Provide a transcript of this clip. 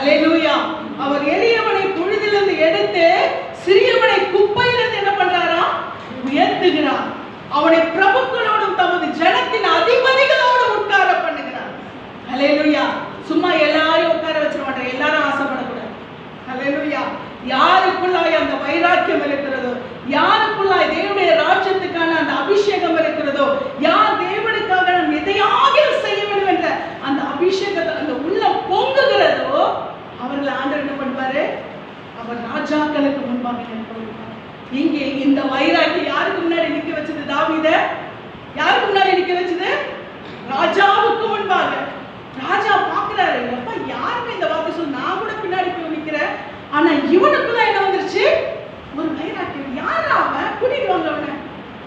ஹல்லேலூயா. அவர் எளியவனை புழுதிலிருந்து எடுத்து சிறியவனை குப்பையிலிருந்து என்ன பண்றாரா? உயர்த்துகிறார். அவனை பிரபுக்களோடும் தமது ஜனத்தின் அதிபதிகளோடு உட்கார பண்ணுகிறார். ஹல்லேலூயா. சும்மா எல்லாரையும் உட்கார வச்சிட மாட்டார். எல்லாரும் ஆசைப்படக்கூடாது. ஹல்லேலூயா. யாருக்குள்ளாய் அந்த வைராக்கியம் இருக்கிறதோ, யாருக்குள்ளாய் தேவனுடைய ராஜ்யத்துக்கான அந்த அபிஷேகம் இருக்கிறதோ, யார் தேவனுக்காக நாம் எதையாக செய்ய வேண்டும் என்ற அந்த அபிஷேகத்தை அந்த உள்ள பொங்குகிறதோ, அவர்களை ஆண்டவர் என்ன பண்ணுவாரு? அவர் ராஜாக்களுக்கு முன்பாக நிற்க வைப்பார். இங்கே இந்த வைராக்கி யாருக்கு முன்னாடி நிற்க வச்சது? தாவீத யாருக்கு முன்னாடி நிற்க வச்சது? ராஜாவுக்கு முன்பாக. ராஜா பார்க்கிறாரு, எப்ப யாருமே இந்த வார்த்தை சொல்லு, நான் கூட பின்னாடி போய் நிற்கிறேன், ஆனா இவனுக்கு